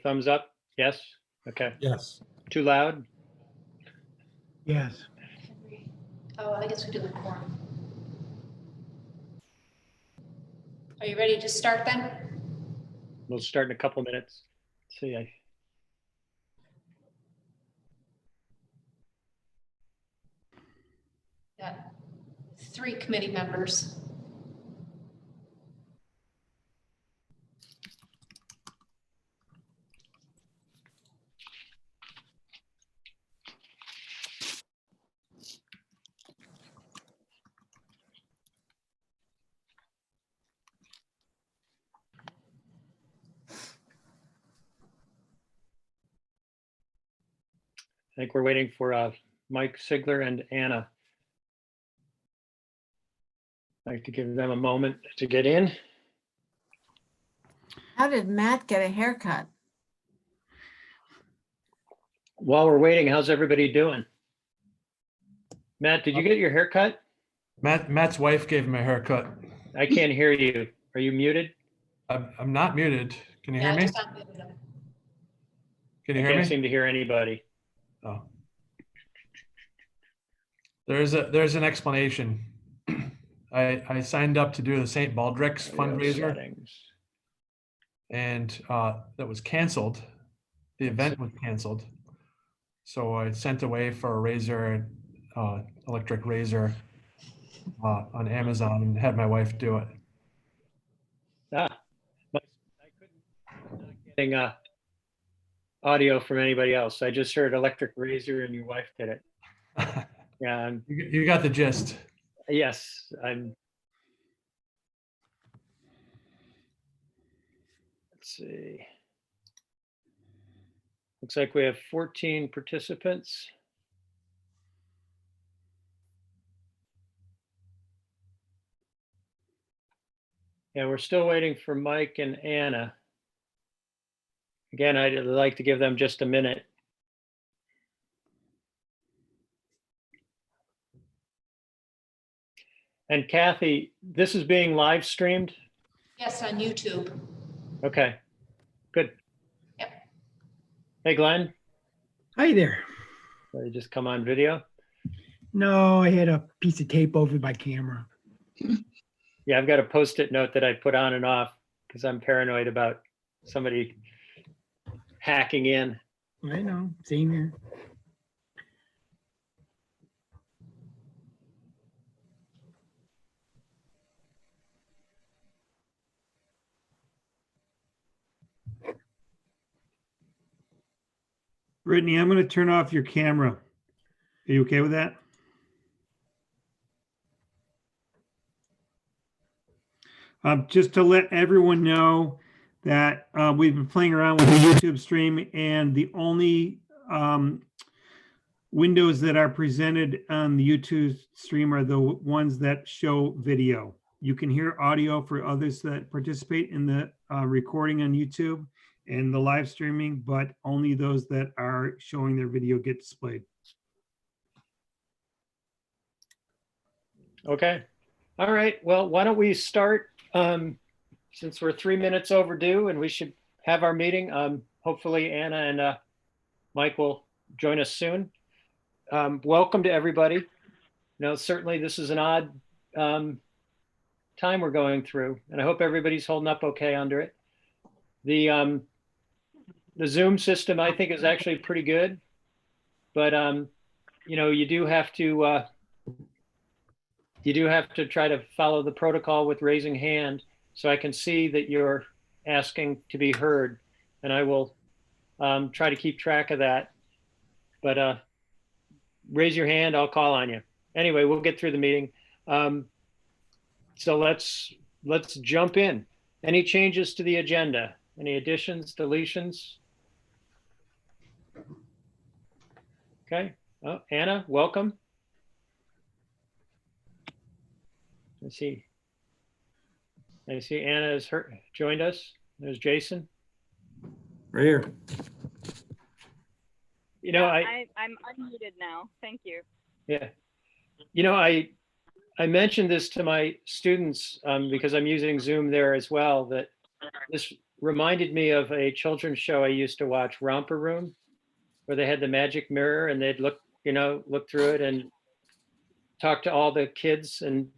Thumbs up? Yes? Okay. Yes. Too loud? Yes. Oh, I guess we do the quorum. Are you ready to start then? We'll start in a couple minutes. See, Got 3 committee members. I think we're waiting for Mike Sigler and Anna. I'd like to give them a moment to get in. How did Matt get a haircut? While we're waiting, how's everybody doing? Matt, did you get your hair cut? Matt's wife gave him a haircut. I can't hear you. Are you muted? I'm not muted. Can you Yeah, hear I me? just unmuted them. Can you I hear can't me? seem to hear anybody. Oh. There's an explanation. I signed up to do the St. Baldrick's fundraiser, Settings. and that was canceled. The event was canceled. So I sent away for a razor, electric razor on Amazon, and had my wife do it. I couldn't, not getting audio from anybody else. I just heard electric razor and your wife did it. Yeah, You got the gist. yes, I'm. Let's see. Looks like we have 14 participants. Yeah, we're still waiting for Mike and Anna. Again, I'd like to give them just a minute. And Kathy, this is being live streamed? Yes, on YouTube. Okay, good. Yep. Hey, Glenn, Hi there. you just come on video? No, I had a piece of tape over my camera. Yeah, I've got a Post-it note that I put on and off because I'm paranoid about somebody hacking in. I know, same here. Brittany, I'm going to turn off your camera. Are you okay with that? Just to let everyone know that we've been playing around with the YouTube stream, and the only windows that are presented on the YouTube stream are the ones that show video. You can hear audio for others that participate in the recording on YouTube and the live streaming, but only those that are showing their video get displayed. Okay. All right. Well, why don't we start since we're 3 minutes overdue and we should have our meeting. Hopefully Anna and Mike will join us soon. Welcome to everybody. Certainly this is an odd time we're going through, and I hope everybody's holding up okay under it. The Zoom system, I think, is actually pretty good, but you do have to try to follow the protocol with raising hand, so I can see that you're asking to be heard, and I will try to keep track of that. But raise your hand, I'll call on you. Anyway, we'll get through the meeting. So let's jump in. Any changes to the agenda? Any additions, deletions? Okay. Oh, Anna, welcome. Let's see. I see Anna has joined us. There's Jason. Right here. I'm unmuted now. Thank you. Yeah. I mentioned this to my students because I'm using Zoom there as well, that reminded me of a children's show I used to watch, Romper Room, where they had the magic mirror and they'd look through it and talk to all the kids, and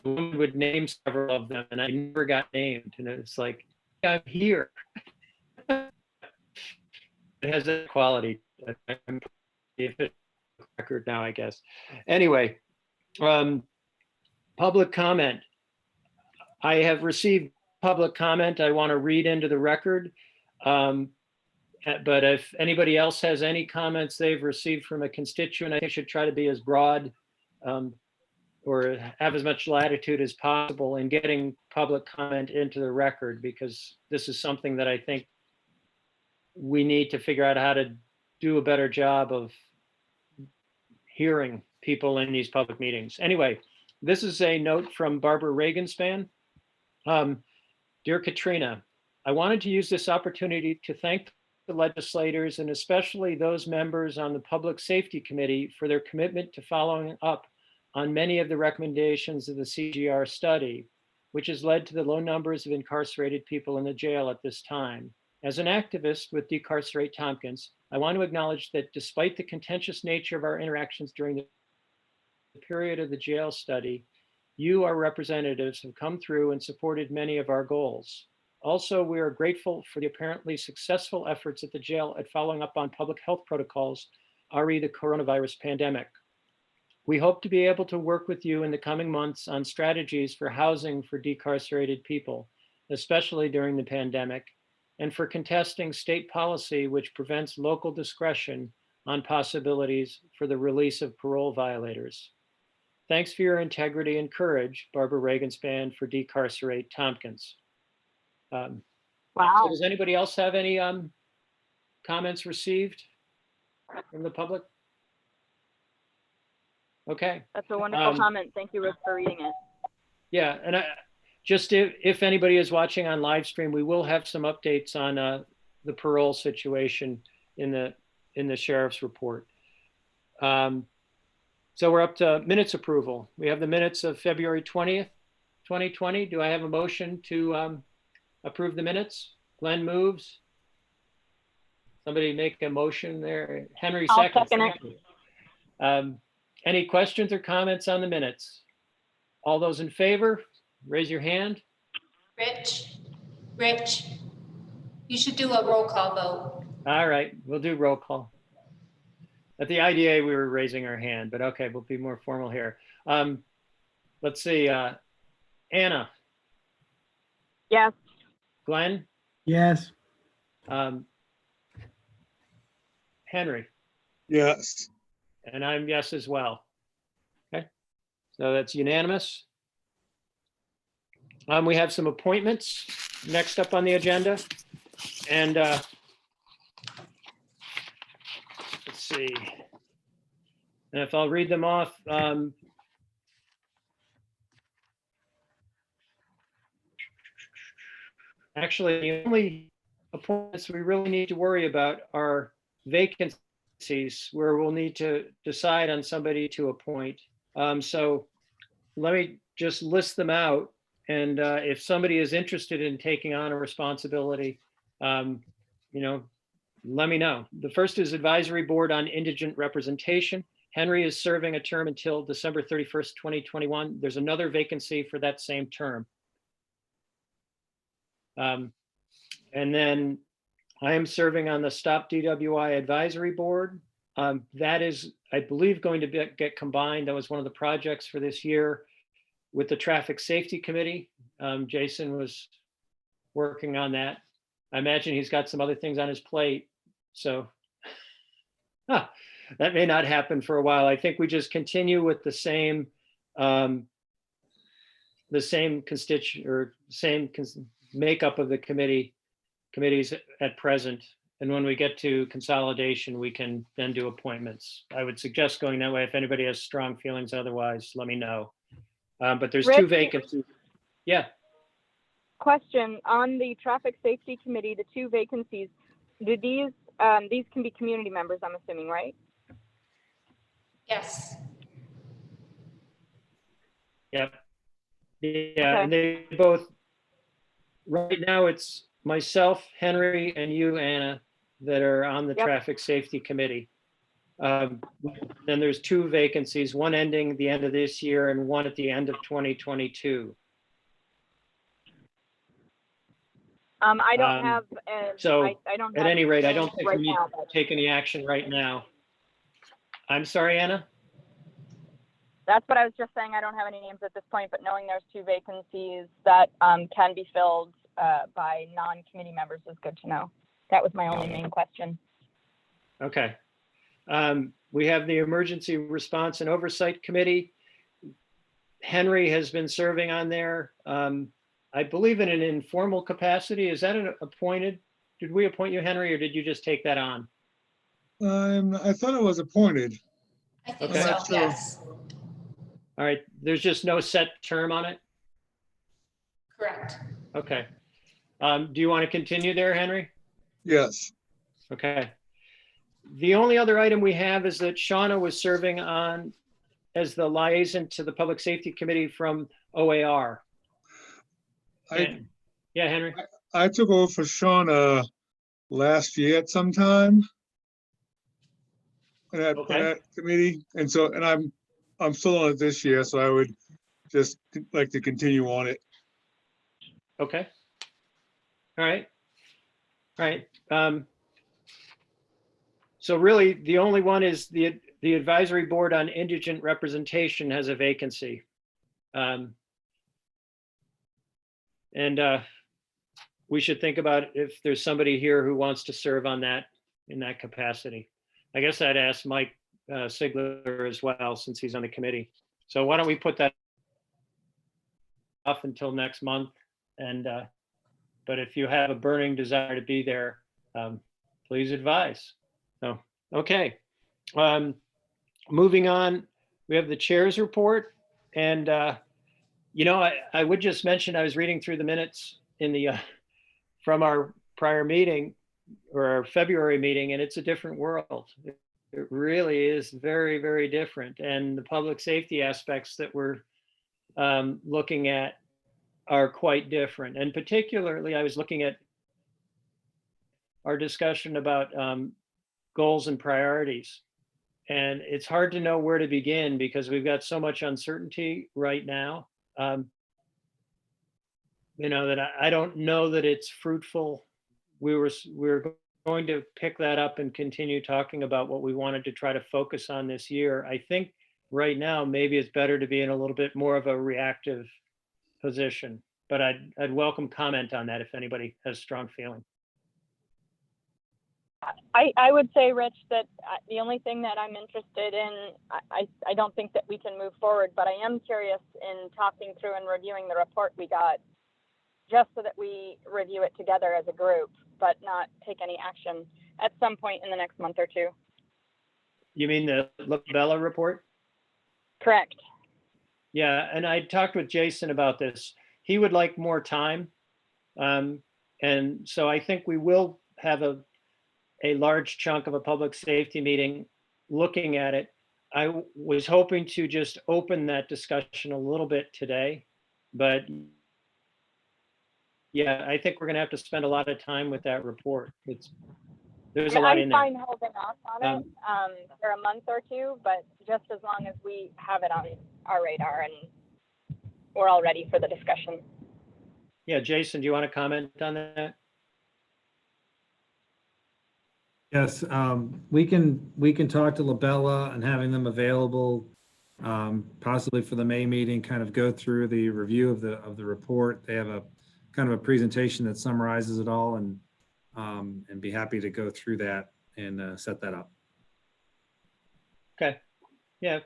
the woman would name several of them and I never got named. And it's like, I'm here. It has that quality. I'm if it's a record now, I guess. Anyway, public comment. I have received public comment I want to read into the record. But if anybody else has any comments they've received from a constituent, I think should try to be as broad or have as much latitude as possible in getting public comment into the record, because this is something that I think we need to figure out how to do a better job of hearing people in these public meetings. Anyway, this is a note from Barbara Regenspan. Dear Katrina, I wanted to use this opportunity to thank the legislators and especially those members on the Public Safety Committee for their commitment to following up on many of the recommendations of the CGR study, which has led to the low numbers of incarcerated people in the jail at this time. As an activist with Decarcerate Tompkins, I want to acknowledge that despite the contentious nature of our interactions during the period of the jail study, you, our representatives, have come through and supported many of our goals. Also, we are grateful for the apparently successful efforts at the jail at following up on public health protocols, re the coronavirus pandemic. We hope to be able to work with you in the coming months on strategies for housing for decarcerated people, especially during the pandemic, and for contesting state policy which prevents local discretion on possibilities for the release of parole violators. Thanks for your integrity and courage, Barbara Regenspan for Decarcerate Tompkins. So Wow. does anybody else have any comments received from the public? Okay. That's a wonderful comment. Thank you, Rick, for reading it. Yeah, and if anybody is watching on live stream, we will have some updates on the parole situation in the sheriff's report. So we're up to minutes approval. We have the minutes of February 20th, 2020. Do I have a motion to approve the minutes? Glenn moves. Somebody make a motion there. Henry I'll seconds. second it. Any questions or comments on the minutes? All those in favor, raise your hand. Rich, you should do a roll call vote. All right, we'll do roll call. At the IDA, we were raising our hand, but okay, we'll be more formal here. Let's see, Anna, Yes. Glenn, Yes. Henry, Yes. and I'm yes as well. Okay, so that's unanimous. We have some appointments next up on the agenda. And let's see. And if I'll read them off. Actually, the only appointments we really need to worry about are vacancies where we'll need to decide on somebody to appoint. So let me just list them out. And if somebody is interested in taking on a responsibility, let me know. The first is Advisory Board on Indigent Representation. Henry is serving a term until December 31st, 2021. There's another vacancy for that same term. And then I am serving on the Stop DWI Advisory Board. That is, I believe, going to get combined. That was one of the projects for this year with the Traffic Safety Committee. Jason was working on that. I imagine he's got some other things on his plate. So that may not happen for a while. I think we just continue with the same makeup of the committees at present. And when we get to consolidation, we can then do appointments. I would suggest going that way. If anybody has strong feelings otherwise, let me know. But there's Rick? two vacancies. Yeah. Question on the Traffic Safety Committee, the two vacancies, do these can be community members, I'm assuming, right? Yes. Yep. Yeah, and they both right now it's myself, Henry, and you, Anna, that are on the Yep. Traffic Safety Committee. Then there's two vacancies, one ending the end of this year and one at the end of 2022. I don't Um, have, so, I don't At have any rate, I don't names think right we need now, to but take any action right now. I'm sorry, Anna? that's what I was just saying. I don't have any names at this point, but knowing there's two vacancies that can be filled by non-committee members is good to know. That was my only main question. Okay. We have the Emergency Response and Oversight Committee. Henry has been serving on there, I believe in an informal capacity. Is that an appointed? Did we appoint you, Henry, or did you just take that on? I thought it was appointed. I think Okay. so, Not sure. yes, All right, there's just no set term on it? correct. Okay. Do you want to continue there, Henry? Yes. Okay. The only other item we have is that Shauna was serving on as the liaison to the Public Safety Committee from OAR. And- Yeah, Henry? I took over for Shauna last year at some time. On Okay. that committee, and so, and I'm still on it this year, so I would just like to continue on it. Okay. All right. All right. So really, the only one is the Advisory Board on Indigent Representation has a vacancy. And we should think about if there's somebody here who wants to serve on that in that capacity. I guess I'd ask Mike Sigler as well, since he's on the committee. So why don't we put that off until next month? And but if you have a burning desire to be there, please advise. So, okay. Moving on, we have the chair's report. And, you know, I would just mention, I was reading through the minutes in the from our prior meeting or our February meeting, and it's a different world. It really is very, very different. And the public safety aspects that we're looking at are quite different. And particularly, I was looking at our discussion about goals and priorities. And it's hard to know where to begin because we've got so much uncertainty right now. You know, that I don't know that it's fruitful. We're going to pick that up and continue talking about what we wanted to try to focus on this year. I think right now, maybe it's better to be in a little bit more of a reactive position, but I'd welcome comment on that if anybody has strong feeling. I would say, Rich, that the only thing that I'm interested in, I don't think that we can move forward, but I am curious in talking through and reviewing the report we got, just so that we review it together as a group, but not take any action at some point in the next month or two. You mean the Lobella report? Correct. Yeah, and I talked with Jason about this. He would like more time. And so I think we will have a large chunk of a public safety meeting looking at it. I was hoping to just open that discussion a little bit today, but yeah, I think we're gonna have to spend a lot of time with that report. There's a lot in I'm there. fine holding off on it for a month or two, but just as long as we have it on our radar and we're all ready for the discussion. Yeah, Jason, do you want to comment on that? Yes, we can talk to Labella and having them available, possibly for the May meeting, kind of go through the review of the report. They have a kind of a presentation that summarizes it all, and be happy to go through that and set that up. Okay. Yeah.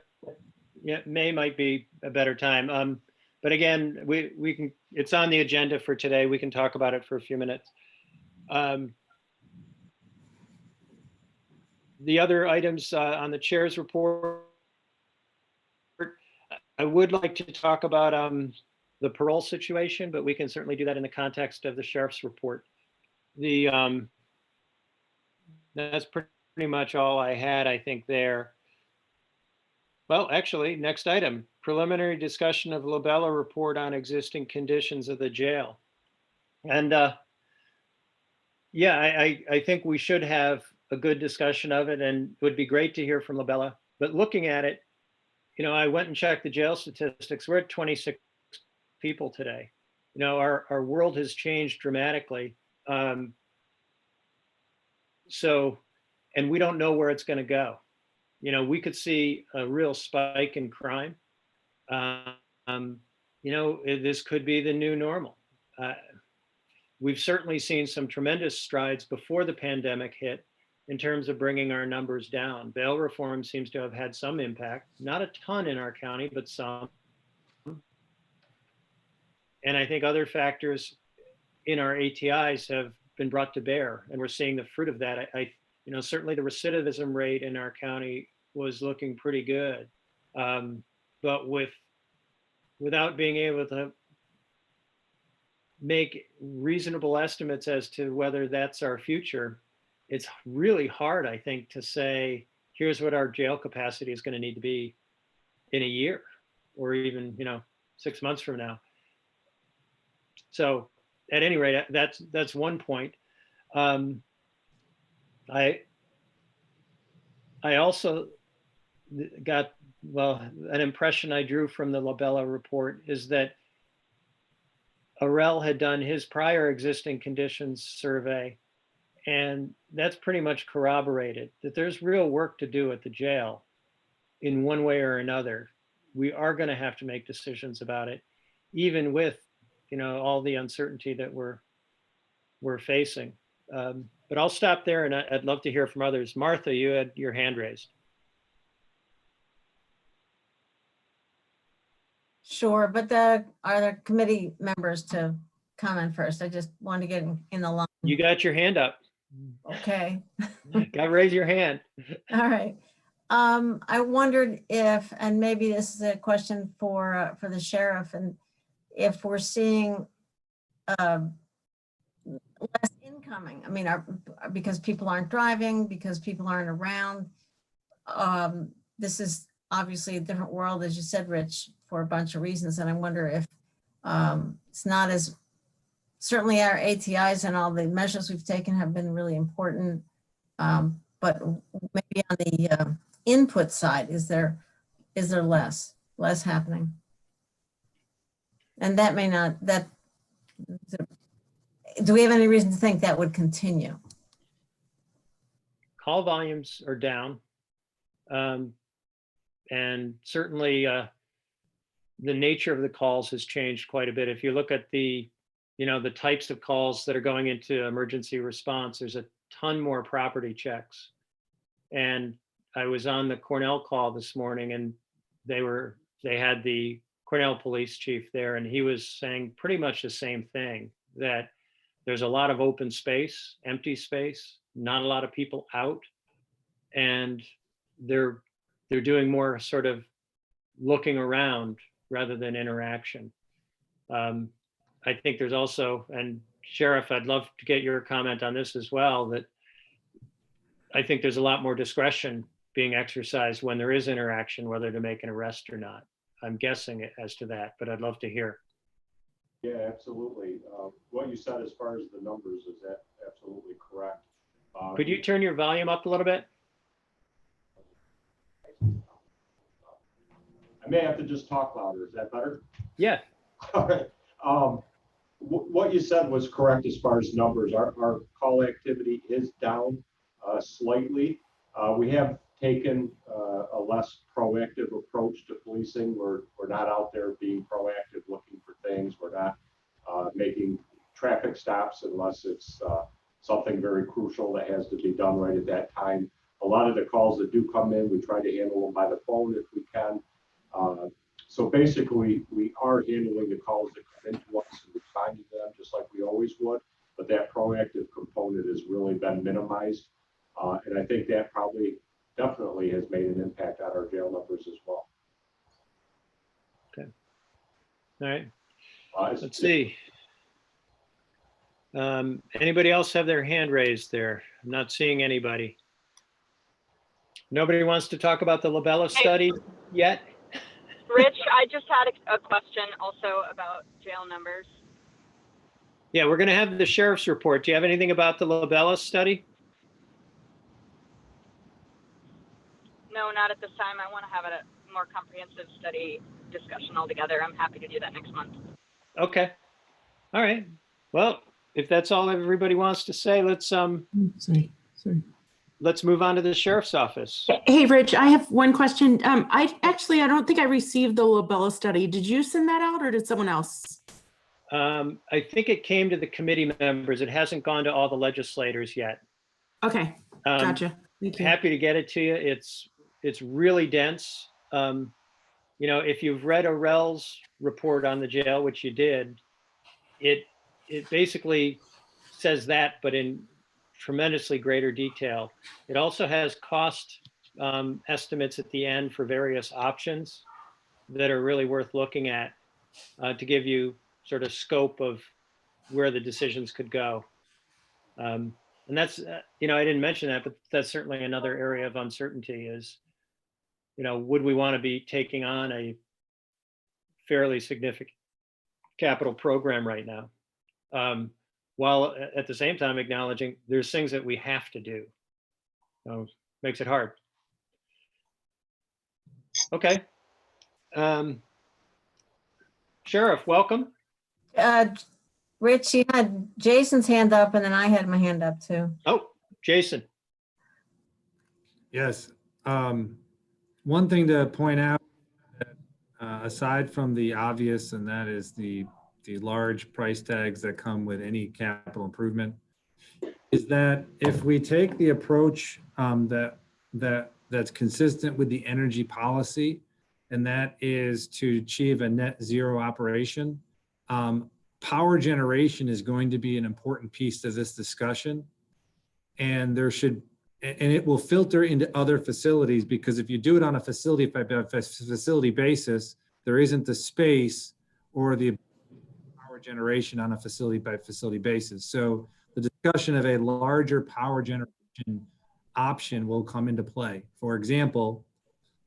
Yeah, May might be a better time. But again, we can, it's on the agenda for today. We can talk about it for a few minutes. The other items on the chair's report, I would like to talk about the parole situation, but we can certainly do that in the context of the sheriff's report. That's pretty much all I had, I think, there. Well, actually, next item, preliminary discussion of Lobella report on existing conditions of the jail. And yeah, I think we should have a good discussion of it, and it would be great to hear from Labella. But looking at it, I went and checked the jail statistics. We're at 26 people today. Our world has changed dramatically. And we don't know where it's going to go. We could see a real spike in crime. This could be the new normal. We've certainly seen some tremendous strides before the pandemic hit in terms of bringing our numbers down. Bail reform seems to have had some impact, not a ton in our county, but some. And I think other factors in our ATIs have been brought to bear, and we're seeing the fruit of that. Certainly the recidivism rate in our county was looking pretty good. But without being able to make reasonable estimates as to whether that's our future, it's really hard, I think, to say, here's what our jail capacity is going to need to be in a year or even, 6 months from now. So at any rate, that's one point. I also got, an impression I drew from the Labella report is that Arel had done his prior existing conditions survey, and that's pretty much corroborated that there's real work to do at the jail in one way or another. We are going to have to make decisions about it, even with, all the uncertainty that we're facing. But I'll stop there, and I'd love to hear from others. Martha, you had your hand raised. Sure, but are there committee members to comment first? I just want to get in the line. You got your hand up. Okay, Got to raise your hand. all right. I wondered if, and maybe this is a question for the sheriff, and if we're seeing less incoming. I mean, because people aren't driving, because people aren't around. This is obviously a different world, as you said, Rich, for a bunch of reasons. And I wonder if it's not as, certainly our ATIs and all the measures we've taken have been really important. But maybe on the input side, is there less happening? And that may not, do we have any reason to think that would continue? Call volumes are down. And certainly the nature of the calls has changed quite a bit. If you look at the types of calls that are going into emergency response, there's a ton more property checks. And I was on the Cornell call this morning, and they had the Cornell police chief there, and he was saying pretty much the same thing, that there's a lot of open space, empty space, not a lot of people out, and they're doing more sort of looking around rather than interaction. I think there's also, and Sheriff, I'd love to get your comment on this as well, that I think there's a lot more discretion being exercised when there is interaction, whether to make an arrest or not. I'm guessing it as to that, but I'd love to hear. Yeah, absolutely. What you said as far as the numbers is absolutely correct. Could you turn your volume up a little bit? I may have to just talk louder. Is that better? Yeah. All right. What you said was correct as far as numbers. Our call activity is down slightly. We have taken a less proactive approach to policing. We're not out there being proactive looking for things. We're not making traffic stops unless it's something very crucial that has to be done right at that time. A lot of the calls that do come in, we try to handle them by the phone if we can. So basically, we are handling the calls that come into us and responding to them just like we always would, but that proactive component has really been minimized. And I think that probably definitely has made an impact on our jail numbers as well. Okay. All right. Let's see. Anybody else have their hand raised there? I'm not seeing anybody. Nobody wants to talk about the Labella study yet? Rich, I just had a question also about jail numbers. Yeah, we're going to have the sheriff's report. Do you have anything about the Labella study? No, not at this time. I want to have a more comprehensive study discussion altogether. I'm happy to do that next month. Okay. All right. Well, if that's all everybody wants to say, Sorry. let's move on to the sheriff's office. Hey, Rich, I have one question. I don't think I received the Labella study. Did you send that out or did someone else? I think it came to the committee members. It hasn't gone to all the legislators yet. Okay, gotcha. Thank you. Happy to get it to you. It's really dense. If you've read Orell's report on the jail, which you did, it basically says that, but in tremendously greater detail. It also has cost estimates at the end for various options that are really worth looking at to give you sort of scope of where the decisions could go. And that's, I didn't mention that, but that's certainly another area of uncertainty is, would we want to be taking on a fairly significant capital program right now? While at the same time acknowledging there's things that we have to do. So makes it hard. Okay. Sheriff, welcome. Rich, you had Jason's hand up and then I had my hand up too. Oh, Jason. Yes. One thing to point out, aside from the obvious, and that is the large price tags that come with any capital improvement, is that if we take the approach that's consistent with the energy policy, and that is to achieve a net zero operation, power generation is going to be an important piece to this discussion. And it will filter into other facilities, because if you do it on a facility by facility basis, there isn't the space or the power generation on a facility by facility basis. So the discussion of a larger power generation option will come into play. For example,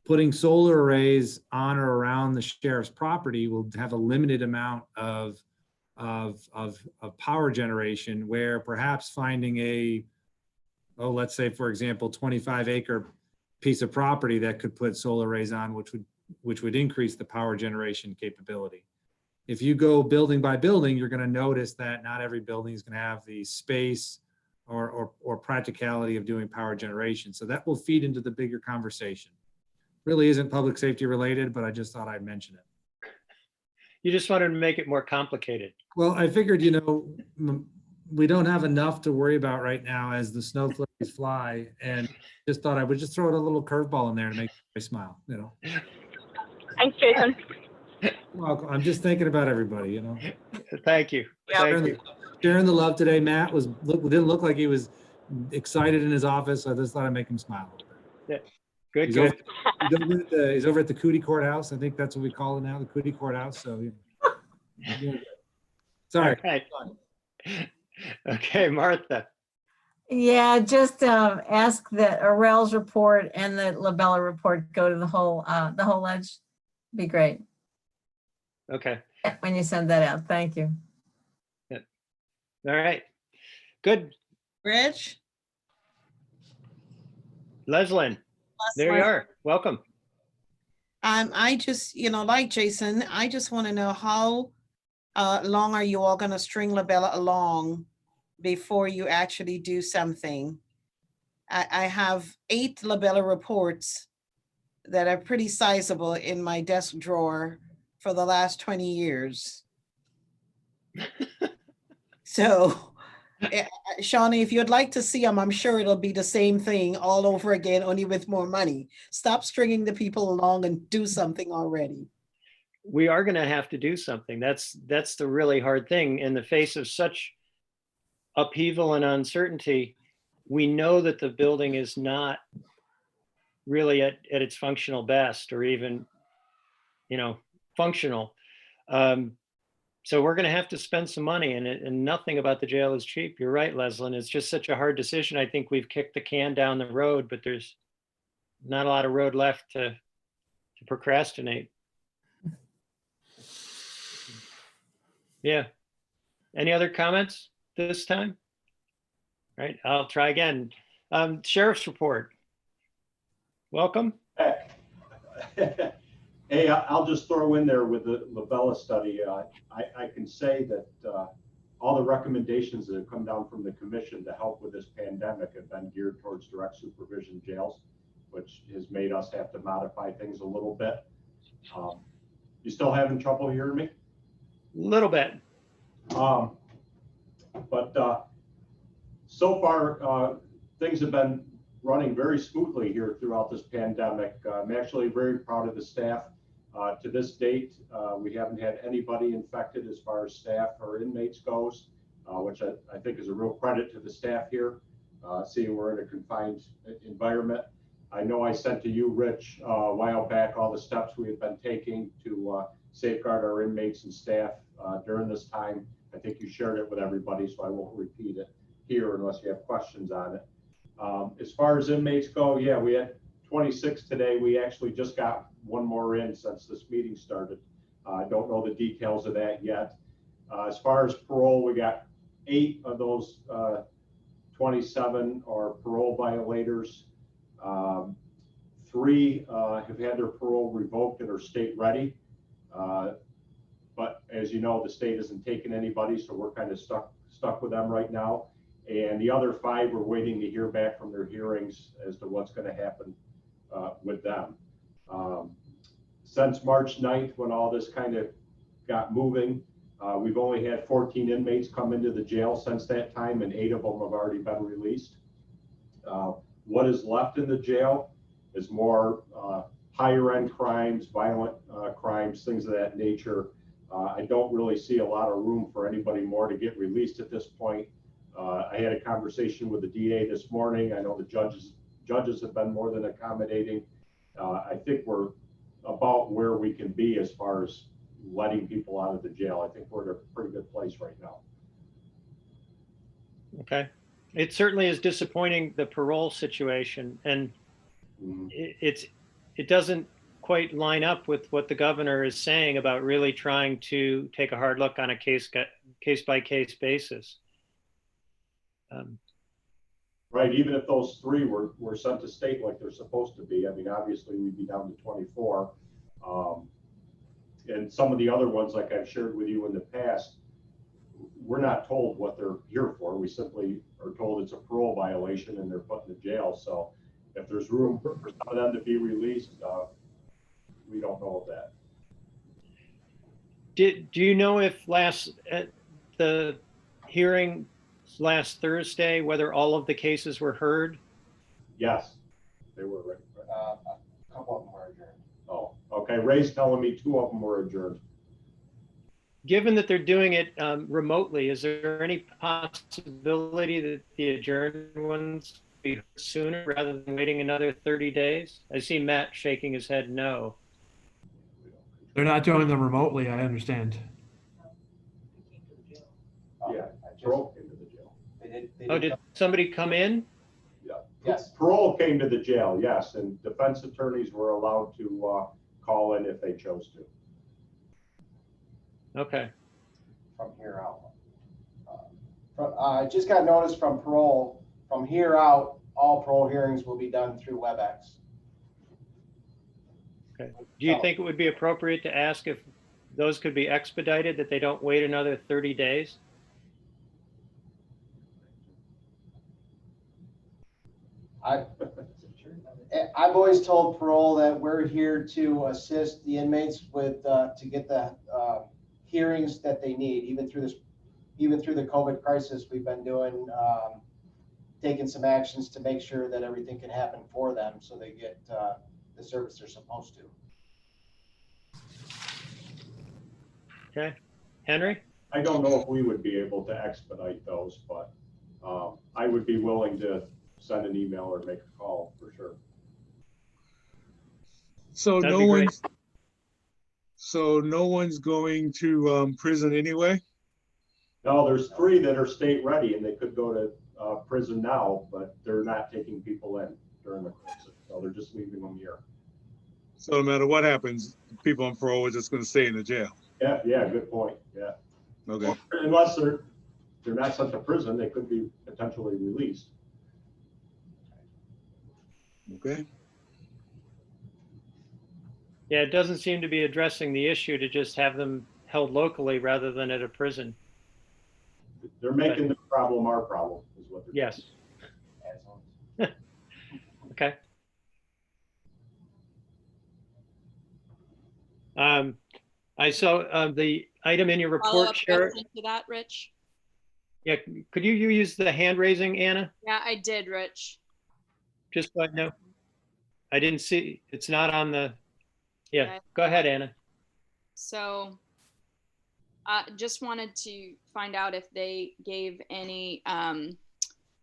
putting solar arrays on or around the sheriff's property will have a limited amount of power generation, where perhaps finding let's say, for example, 25-acre piece of property that could put solar arrays on, which would increase the power generation capability. If you go building by building, you're going to notice that not every building is going to have the space or practicality of doing power generation. So that will feed into the bigger conversation. Really isn't public safety related, but I just thought I'd mention it. You just wanted to make it more complicated. Well, I figured, we don't have enough to worry about right now as the snowflakes fly, and just thought I would just throw a little curveball in there to make me smile, Thanks, Jason. Well, I'm just thinking about everybody, Thank you. Thank you. Sharing the love today. Matt didn't look like he was excited in his office. I just thought I'd make him smile a little bit. Yeah. He's Good. He's over at the Cootie Courthouse. I think that's what we call it now, the Cootie Courthouse. So, sorry. Okay. Okay, Martha. Yeah, just ask that Orell's report and the Labella report go to the whole ledge. Be great Okay. when you send that out. Thank you. All right. Good. Rich? Leslyn, there you are. Welcome. I just, like Jason, I just want to know how long are you all going to string Labella along before you actually do something? I have 8 Labella reports that are pretty sizable in my desk drawer for the last 20 years. So, Shawnee, if you'd like to see them, I'm sure it'll be the same thing all over again, only with more money. Stop stringing the people along and do something already. We are going to have to do something. That's the really hard thing. In the face of such upheaval and uncertainty, we know that the building is not really at its functional best, or even, functional. So we're going to have to spend some money, and nothing about the jail is cheap. You're right, Leslyn. It's just such a hard decision. I think we've kicked the can down the road, but there's not a lot of road left to procrastinate. Yeah. Any other comments this time? All right, I'll try again. Sheriff's report. Welcome. Hey, I'll just throw in there with the Labella study. I can say that all the recommendations that have come down from the commission to help with this pandemic have been geared towards direct supervision jails, which has made us have to modify things a little bit. You still having trouble hearing me? Little bit. But so far, things have been running very smoothly here throughout this pandemic. I'm actually very proud of the staff. To this date, we haven't had anybody infected as far as staff or inmates goes, which I think is a real credit to the staff here, seeing we're in a confined environment. I know I sent to you, Rich, a while back, all the steps we have been taking to safeguard our inmates and staff during this time. I think you shared it with everybody, so I won't repeat it here unless you have questions on it. As far as inmates go, yeah, we had 26 today. We actually just got one more in since this meeting started. I don't know the details of that yet. As far as parole, we got 8 of those 27 are parole violators. 3 have had their parole revoked and are state ready. But as you know, the state isn't taking anybody, so we're kind of stuck with them right now. And the other 5 are waiting to hear back from their hearings as to what's going to happen with them. Since March 9th, when all this kind of got moving, we've only had 14 inmates come into the jail since that time, and 8 of them have already been released. What is left in the jail is more higher end crimes, violent crimes, things of that nature. I don't really see a lot of room for anybody more to get released at this point. I had a conversation with the DA this morning. I know the judges have been more than accommodating. I think we're about where we can be as far as letting people out of the jail. I think we're in a pretty good place right now. Okay. It certainly is disappointing, the parole situation, and it doesn't quite line up with what the governor is saying about really trying to take a hard look on a case by case basis. Right, even if those 3 were sent to state like they're supposed to be, I mean, obviously we'd be down to 24. And some of the other ones, like I've shared with you in the past, we're not told what they're here for. We simply are told it's a parole violation and they're put in the jail. So if there's room for some of them to be released, we don't know of that. Do you know if at the hearing last Thursday, whether all of the cases were heard? Yes, they were. Right. A couple of them were adjourned. Oh, okay. Ray's telling me 2 of them were adjourned. Given that they're doing it remotely, is there any possibility that the adjourned ones be heard sooner rather than waiting another 30 days? I see Matt shaking his head no. They're not doing them remotely, I understand. Yeah, parole came to the jail. Oh, did somebody come in? Yeah. Yes. Parole came to the jail, yes, and defense attorneys were allowed to call in if they chose to. Okay. From here out. I just got notice from parole. From here out, all parole hearings will be done through WebEx. Okay. Do you think it would be appropriate to ask if those could be expedited, that they don't wait another 30 days? I've always told parole that we're here to assist the inmates with to get the hearings that they need. Even through the COVID crisis, we've been doing taking some actions to make sure that everything can happen for them, so they get the service they're supposed to. Okay, Henry? I don't know if we would be able to expedite those, but I would be willing to send an email or make a call for sure. So That'd no be great. no one's going to prison anyway? No, there's 3 that are state ready and they could go to prison now, but they're not taking people in during the crisis. So they're just leaving them here. So no matter what happens, people on parole are just going to stay in the jail. Yeah, good point. Yeah. Okay, Unless they're not sent to prison, they could be potentially released. okay. Yeah, it doesn't seem to be addressing the issue to just have them held locally rather than at a prison. They're making the problem our problem, is what they're. Yes. Okay. I saw the item in your report, Follow-up Sheriff. question to that, Rich? Yeah, could you use the hand raising, Anna? Yeah, I did, Rich. Just so I know. I didn't see, it's not on the, yeah, Okay. go ahead, Anna. So just wanted to find out if they gave any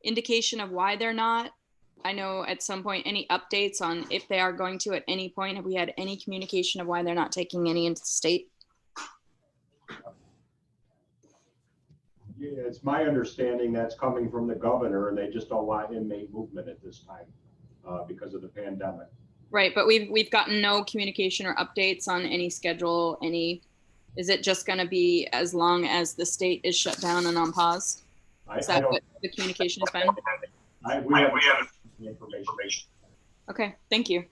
indication of why they're not. I know at some point, any updates on if they are going to at any point, have we had any communication of why they're not taking any into the state? Yeah, it's my understanding that's coming from the governor, and they just don't want inmate movement at this time because of the pandemic. Right, but we've gotten no communication or updates on any schedule, is it just gonna be as long as the state is shut down and on pause? Is that what the communication has been? We have the information. Okay, thank you.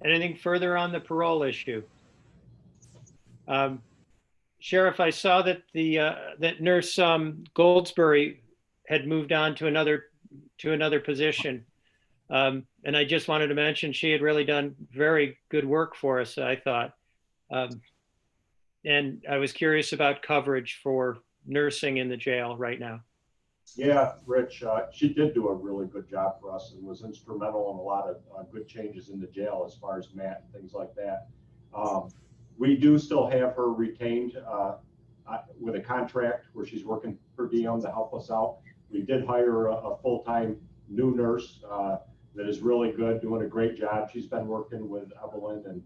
Anything further on the parole issue? Sheriff, I saw that that Nurse Goldsberry had moved on to another position. And I just wanted to mention she had really done very good work for us, I thought. And I was curious about coverage for nursing in the jail right now. Yeah, Rich, she did do a really good job for us and was instrumental in a lot of good changes in the jail as far as Matt and things like that. We do still have her retained with a contract where she's working per diem to help us out. We did hire a full-time new nurse that is really good, doing a great job. She's been working with Evelyn and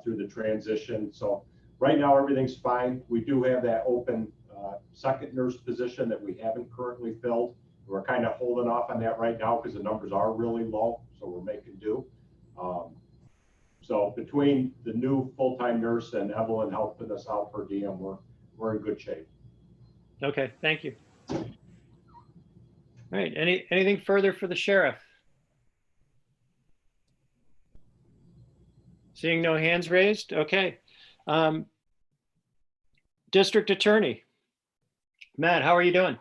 through the transition. So right now, everything's fine. We do have that open second nurse position that we haven't currently filled. We're kind of holding off on that right now because the numbers are really low, so we're making do. So between the new full-time nurse and Evelyn helping us out per diem, we're in good shape. Okay, thank you. All right, anything further for the sheriff? Seeing no hands raised, okay. District Attorney. Matt, how are you doing?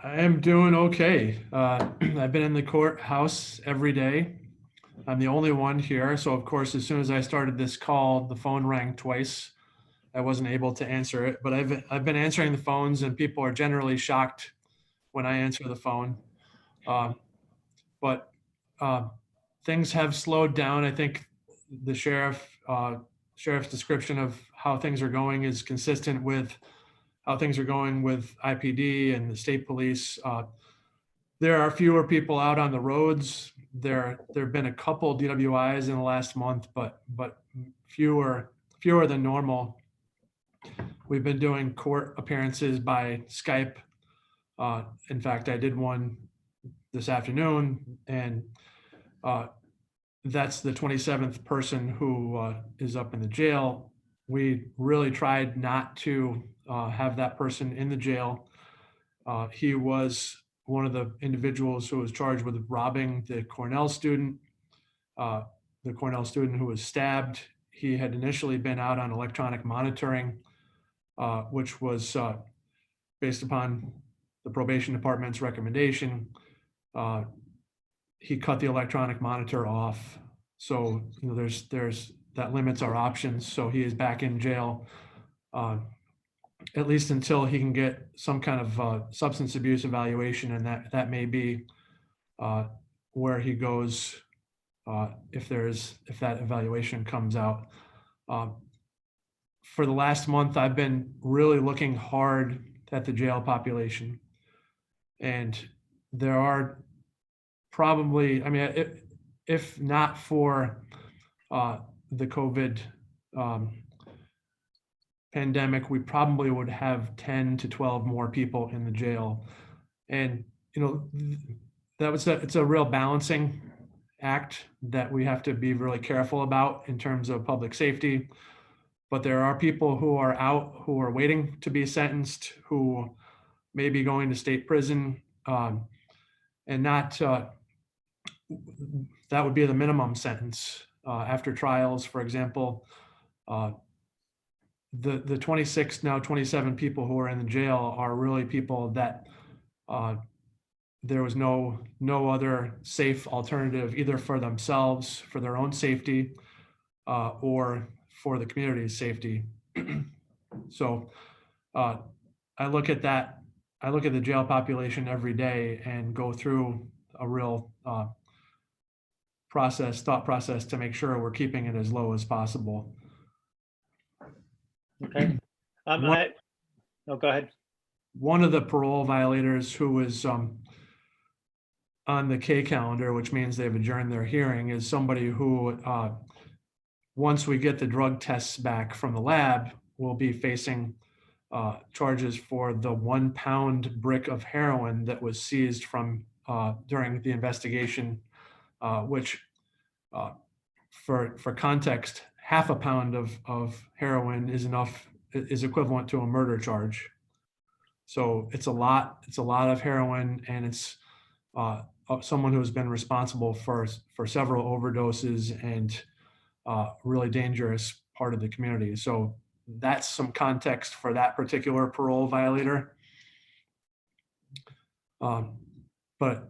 I am doing okay. I've been in the courthouse every day. I'm the only one here. So of course, as soon as I started this call, the phone rang twice. I wasn't able to answer it, but I've been answering the phones and people are generally shocked when I answer the phone. But things have slowed down. I think the sheriff's description of how things are going is consistent with how things are going with IPD and the state police. There are fewer people out on the roads. There have been a couple DWIs in the last month, but fewer than normal. We've been doing court appearances by Skype. In fact, I did one this afternoon, and that's the 27th person who is up in the jail. We really tried not to have that person in the jail. He was one of the individuals who was charged with robbing the Cornell student who was stabbed. He had initially been out on electronic monitoring, which was based upon the probation department's recommendation. He cut the electronic monitor off. So, there's that limits our options. So he is back in jail, at least until he can get some kind of substance abuse evaluation. And that may be where he goes if that evaluation comes out. For the last month, I've been really looking hard at the jail population. And there are probably, if not for the COVID pandemic, we probably would have 10 to 12 more people in the jail. And, it's a real balancing act that we have to be really careful about in terms of public safety. but there are people who are out, who are waiting to be sentenced, who may be going to state prison, and not, that would be the minimum sentence after trials, for example. The 26, now 27 people who are in the jail are really people that there was no other safe alternative, either for themselves, for their own safety, or for the community's safety. So I look at that, I look at the jail population every day and go through a real thought process to make sure we're keeping it as low as possible. Okay. Oh, go ahead. One of the parole violators who was on the K calendar, which means they've adjourned their hearing, is somebody who, once we get the drug tests back from the lab, will be facing charges for the 1 pound brick of heroin that was seized from during the investigation, which for context, half a pound of heroin is equivalent to a murder charge. So it's a lot of heroin, and it's someone who's been responsible for several overdoses and really dangerous part of the community. So that's some context for that particular parole violator. But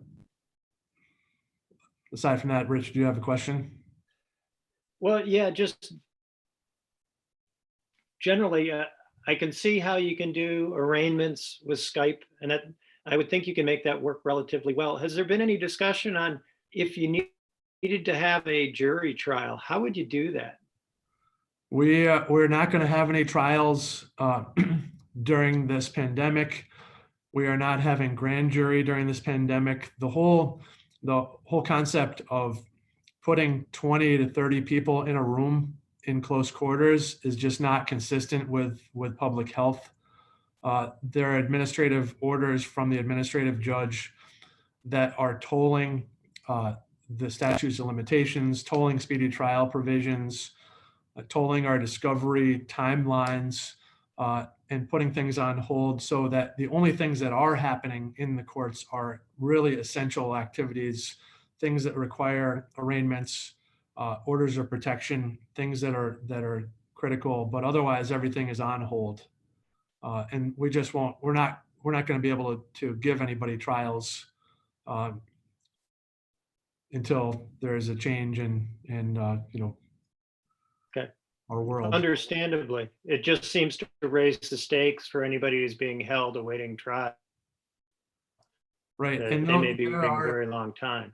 aside from that, Rich, do you have a question? Well, yeah, just generally, I can see how you can do arraignments with Skype, and I would think you can make that work relatively well. Has there been any discussion on if you needed to have a jury trial? How would you do that? We're not going to have any trials during this pandemic. We are not having grand jury during this pandemic. The whole concept of putting 20 to 30 people in a room in close quarters is just not consistent with public health. There are administrative orders from the administrative judge that are tolling the statutes of limitations, tolling speedy trial provisions, tolling our discovery timelines, and putting things on hold so that the only things that are happening in the courts are really essential activities, things that require arraignments, orders of protection, things that are critical, but otherwise everything is on hold. And we just won't, we're not going to be able to give anybody trials until there is a change in Okay. our world. Understandably, it just seems to raise the stakes for anybody who's being held awaiting trial. Right. That And they may be there waiting a are- very long time.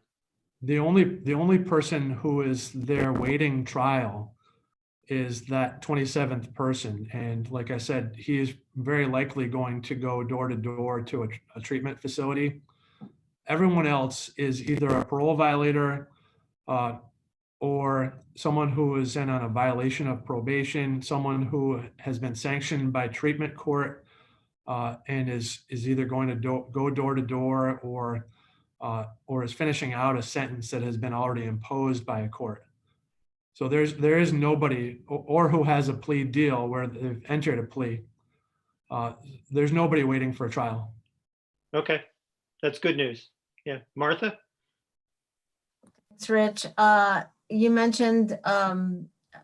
The only person who is there waiting trial is that 27th person. And like I said, he is very likely going to go door to door to a treatment facility. Everyone else is either a parole violator or someone who is in on a violation of probation, someone who has been sanctioned by treatment court and is either going to go door to door or is finishing out a sentence that has been already imposed by a court. So there is nobody, or who has a plea deal where they've entered a plea. There's nobody waiting for a trial. Okay, that's good news. Yeah, Martha? It's Rich. You mentioned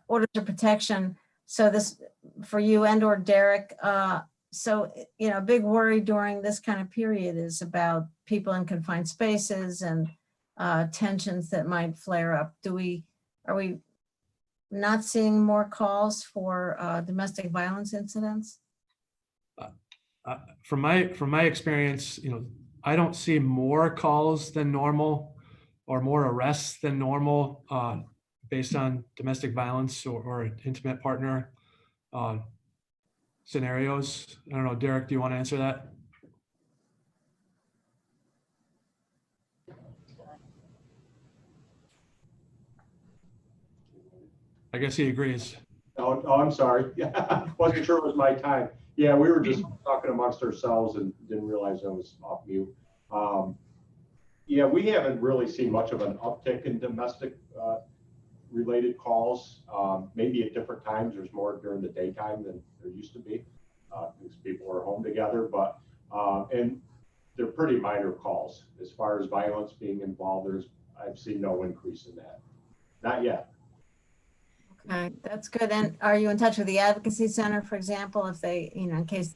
orders of protection. So this for you and or Derek. So, a big worry during this kind of period is about people in confined spaces and tensions that might flare up. Are we not seeing more calls for domestic violence incidents? From my experience, I don't see more calls than normal or more arrests than normal based on domestic violence or intimate partner scenarios. I don't know, Derek, do you want to answer that? I guess he agrees. Oh, I'm sorry. Wasn't sure it was my time. Yeah, we were just talking amongst ourselves and didn't realize I was off mute. Yeah, we haven't really seen much of an uptick in domestic related calls, maybe at different times. There's more during the daytime than there used to be, because people are home together, but, and they're pretty minor calls. As far as violence being involved, I've seen no increase in that. Not yet. Okay, that's good. And are you in touch with the Advocacy Center, for example, if they, in case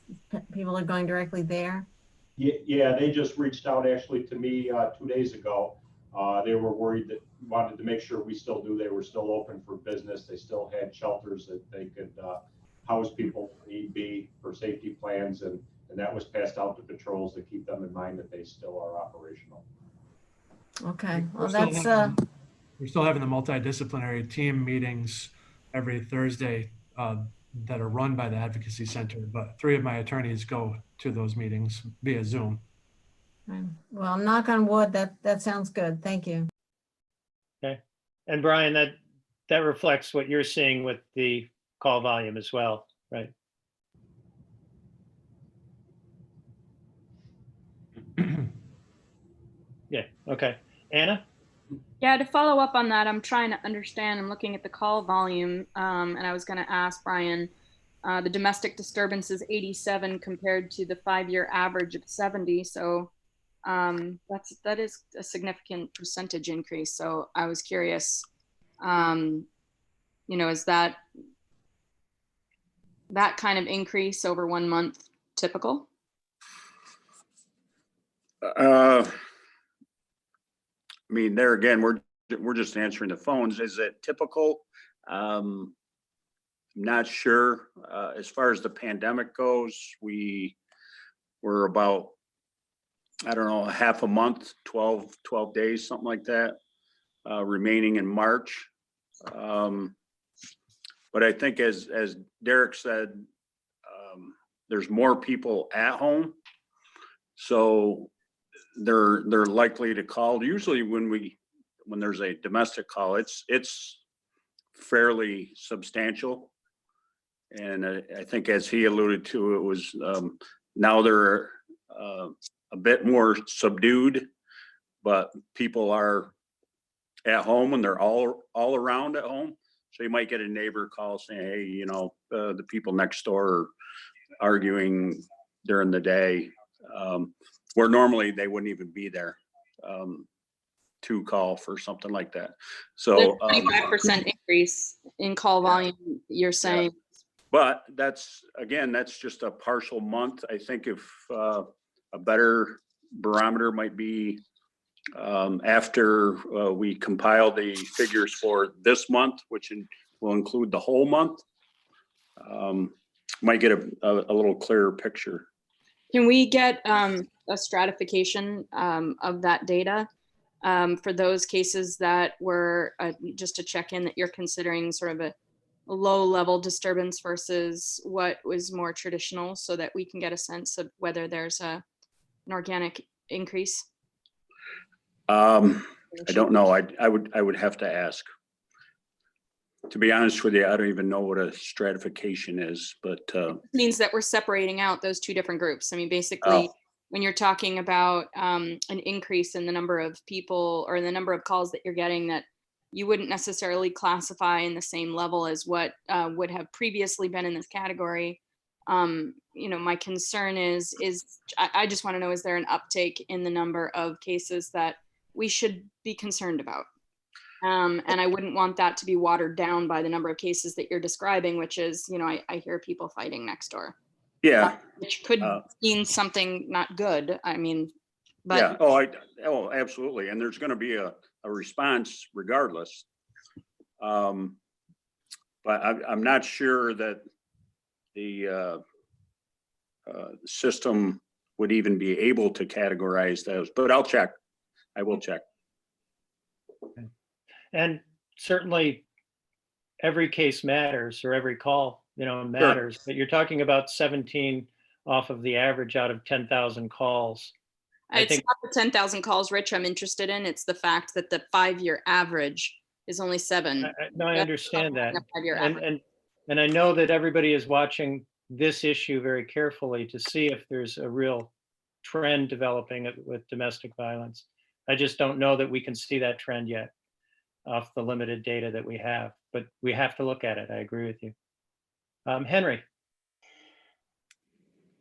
people are going directly there? Yeah, they just reached out actually to me 2 days ago. They were worried that wanted to make sure we still knew they were still open for business. They still had shelters that they could house people if need be for safety plans, and that was passed out to patrols to keep them in mind that they still are operational. Okay, well, We're still that's, having- We're still having the multidisciplinary team meetings every Thursday that are run by the Advocacy Center, but 3 of my attorneys go to those meetings via Zoom. well, knock on wood, that sounds good. Thank you. Okay. And Brian, that reflects what you're seeing with the call volume as well, right? Yeah, okay. Anna? Yeah, to follow up on that, I'm trying to understand, I'm looking at the call volume, and I was going to ask Brian, the domestic disturbance is 87 compared to the 5-year average of 70. So that is a significant percentage increase. So I was curious, is that kind of increase over 1 month typical? I mean, there again, we're just answering the phones. Is it typical? Not sure. As far as the pandemic goes, we were about, I don't know, half a month, 12 days, something like that, remaining in March. But I think as Derek said, there's more people at home. So they're likely to call. Usually when there's a domestic call, it's fairly substantial. And I think as he alluded to, it was now they're a bit more subdued, but people are at home and they're all around at home. So you might get a neighbor call saying, hey, the people next door are arguing during the day, where normally they wouldn't even be there to call for something like that. So 25% increase in call volume, you're saying. But that's just a partial month. I think if a better barometer might be after we compile the figures for this month, which will include the whole month, might get a little clearer picture. Can we get a stratification of that data for those cases that were just to check in that you're considering sort of a low level disturbance versus what was more traditional, so that we can get a sense of whether there's an organic increase? I don't know. I would have to ask. To be honest with you, I don't even know what a stratification is, but it means that we're separating out those two different groups. I mean, basically, when you're talking about an increase in the number of people or the number of calls that you're getting that you wouldn't necessarily classify in the same level as what would have previously been in this category. My concern is I just want to know, is there an uptake in the number of cases that we should be concerned about? And I wouldn't want that to be watered down by the number of cases that you're describing, which is, I hear people fighting next door. Yeah. Which could mean something not good. I mean, but yeah. Oh, absolutely. And there's going to be a response regardless. But I'm not sure that the system would even be able to categorize those, but I'll check. I will check. Okay. And certainly every case matters, or every call, matters, sure. But you're talking about 17 off of the average out of 10,000 calls. It's not the 10,000 calls, Rich, I'm interested in. It's the fact that the 5-year average is only 7. No, I understand that. And I know that everybody is watching this issue very carefully to see if there's a real trend developing with domestic violence. I just don't know that we can see that trend yet. off the limited data that we have, but we have to look at it. I agree with you. Henry.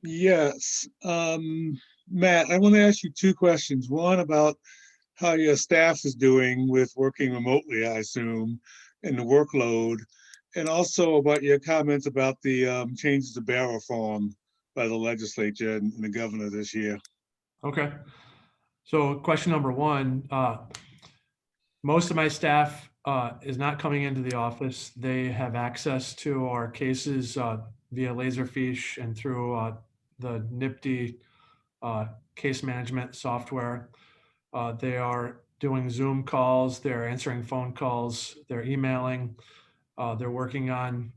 Yes. Matt, I want to ask you two questions. One about how your staff is doing with working remotely, I assume, and the workload. And also about your comments about the changes to bail reform by the legislature and the governor this year. Okay. So question number one, most of my staff is not coming into the office. They have access to our cases via Laserfiche and through the NIPD case management software. They are doing Zoom calls, they're answering phone calls, they're emailing, they're working on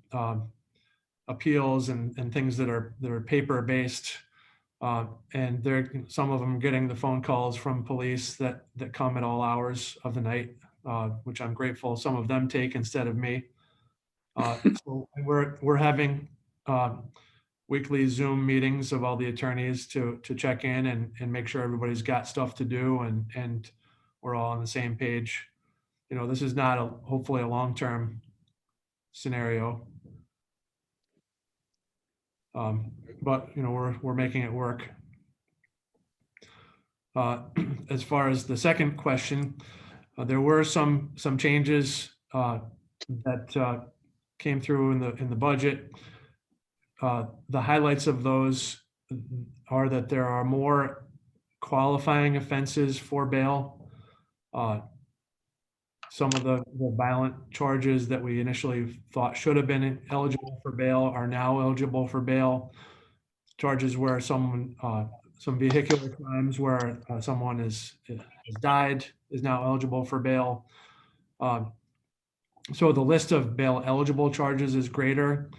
appeals and things that are paper-based. And some of them getting the phone calls from police that come at all hours of the night, which I'm grateful some of them take instead of me. So we're having weekly Zoom meetings of all the attorneys to check in and make sure everybody's got stuff to do and we're all on the same page. You know, this is not hopefully a long-term scenario. But you know, we're making it work. As far as the second question, there were some changes that came through in the budget. The highlights of those are that there are more qualifying offenses for bail. Some of the violent charges that we initially thought should have been eligible for bail are now eligible for bail. Charges where some vehicular crimes where someone has died is now eligible for bail. So the list of bail eligible charges is greater.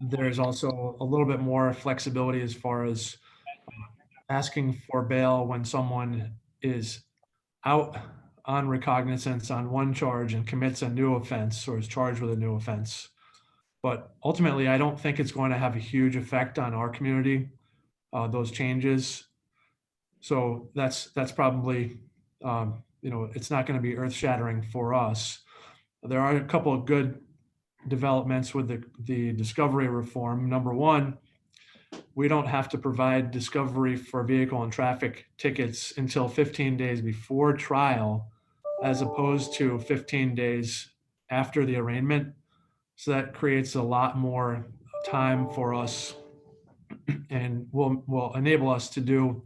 There's also a little bit more flexibility as far as asking for bail when someone is out on recognizance on one charge and commits a new offense or is charged with a new offense. But ultimately, I don't think it's going to have a huge effect on our community, those changes. So that's probably, you know, it's not going to be earth-shattering for us. There are a couple of good developments with the discovery reform. Number one, we don't have to provide discovery for vehicle and traffic tickets until 15 days before trial, as opposed to 15 days after the arraignment. So that creates a lot more time for us and will enable us to do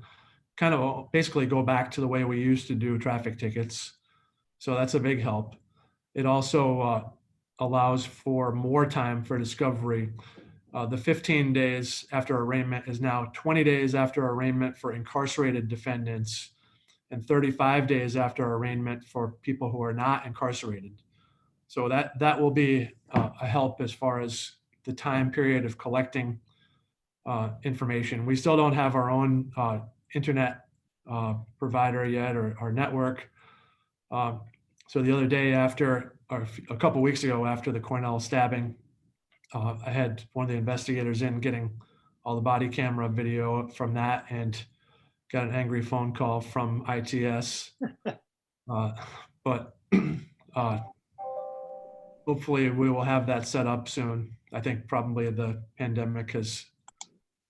kind of basically go back to the way we used to do traffic tickets. So that's a big help. It also allows for more time for discovery. The 15 days after arraignment is now 20 days after arraignment for incarcerated defendants and 35 days after arraignment for people who are not incarcerated. So that will be a help as far as the time period of collecting information. We still don't have our own internet provider yet or network. So the other day after, or a couple weeks ago after the Cornell stabbing, I had one of the investigators in getting all the body camera video from that and got an angry phone call from ITS. But hopefully we will have that set up soon. I think probably the pandemic has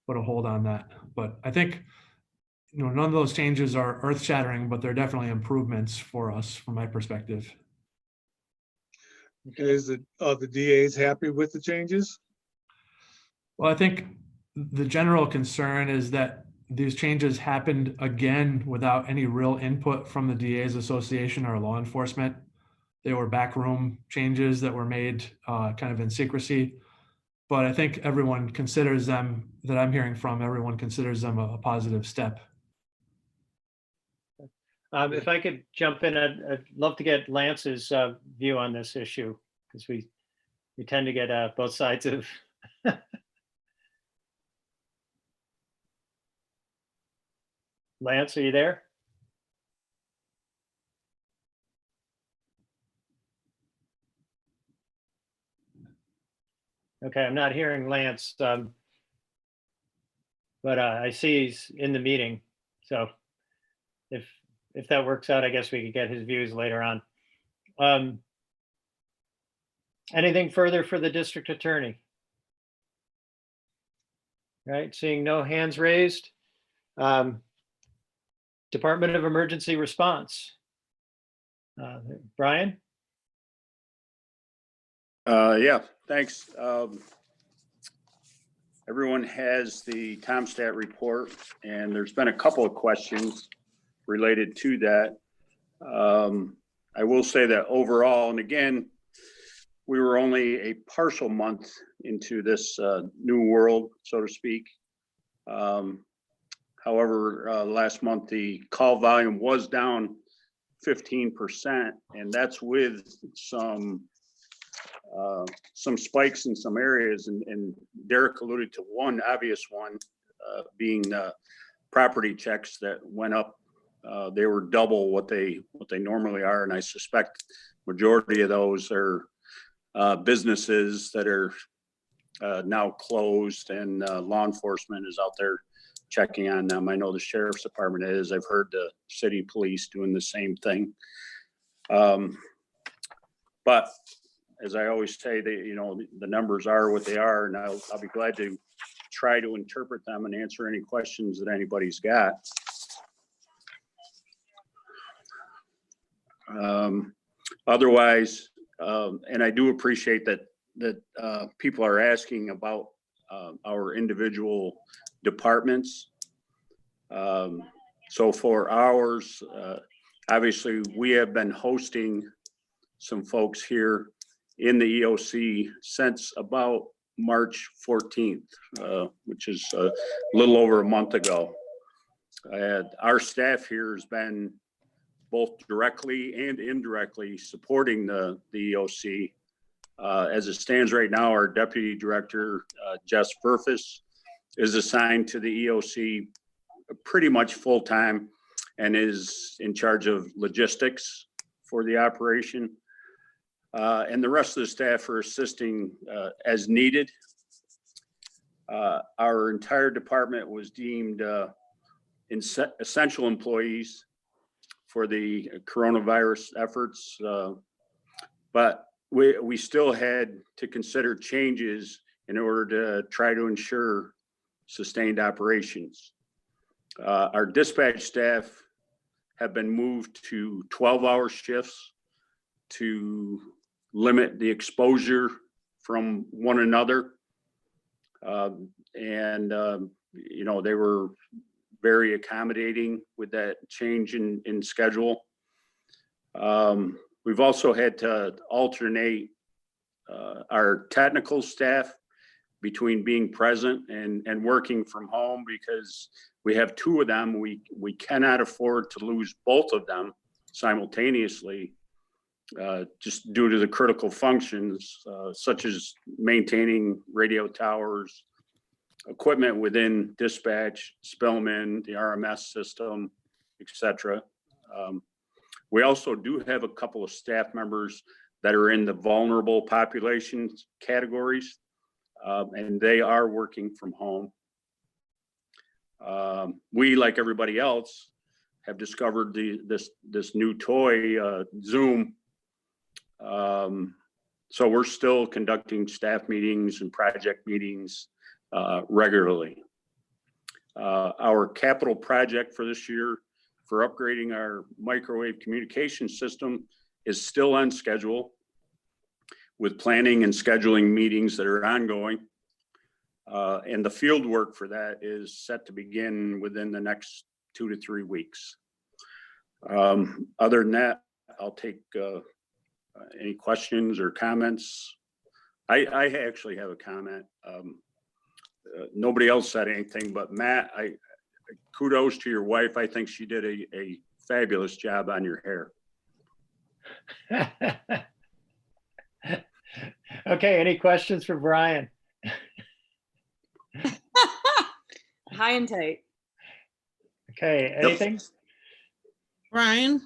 put a hold on that. But I think, you know, none of those changes are earth-shattering, but they're definitely improvements for us from my perspective. Are the DAs happy with the changes? Well, I think the general concern is that these changes happened again without any real input from the DA's association or law enforcement. They were backroom changes that were made kind of in secrecy. But I think everyone considers them, that I'm hearing from, everyone considers them a positive step. If I could jump in, I'd love to get Lance's view on this issue, because we tend to get both sides of. Lance, are you there? Okay, I'm not hearing Lance, but I see he's in the meeting. So if that works out, I guess we could get his views later on. Anything further for the district attorney? Right, seeing no hands raised. Department of Emergency Response. Brian? Yeah, thanks. Everyone has the CompStat report, and there's been a couple of questions related to that. I will say that overall, and again, we were only a partial month into this new world, so to speak. However, last month, the call volume was down 15%, and that's with some spikes in some areas, and Derek alluded to one obvious one, being property checks that went up. They were double what they normally are, and I suspect majority of those are businesses that are now closed, and law enforcement is out there checking on them. I know the sheriff's department is. I've heard the city police doing the same thing. But as I always say, the numbers are what they are, and I'll be glad to try to interpret them and answer any questions that anybody's got. Otherwise, and I do appreciate that people are asking about our individual departments. So for ours, obviously we have been hosting some folks here in the EOC since about March 14th, which is a little over a month ago. Our staff here has been both directly and indirectly supporting the EOC. As it stands right now, our Deputy Director, Jess Burfus, is assigned to the EOC pretty much full-time and is in charge of logistics for the operation. And the rest of the staff are assisting as needed. Our entire department was deemed essential employees for the coronavirus efforts, but we still had to consider changes in order to try to ensure sustained operations. Our dispatch staff have been moved to 12-hour shifts to limit the exposure from one another. They were very accommodating with that change in schedule. We've also had to alternate our technical staff between being present and working from home, because we have two of them. We cannot afford to lose both of them simultaneously, just due to the critical functions, such as maintaining radio towers, equipment within dispatch, Spellman, the RMS system, etc. We also do have a couple of staff members that are in the vulnerable population categories, and they are working from home. We, like everybody else, have discovered this new toy, Zoom. So we're still conducting staff meetings and project meetings regularly. Our capital project for this year for upgrading our microwave communication system is still on schedule, with planning and scheduling meetings that are ongoing. And the field work for that is set to begin within the next 2 to 3 weeks. Other than that, I'll take any questions or comments. I actually have a comment. Nobody else said anything, but Matt, kudos to your wife. I think she did a fabulous job on your hair. Okay, any questions for Brian? High and tight. Okay, anything? Brian,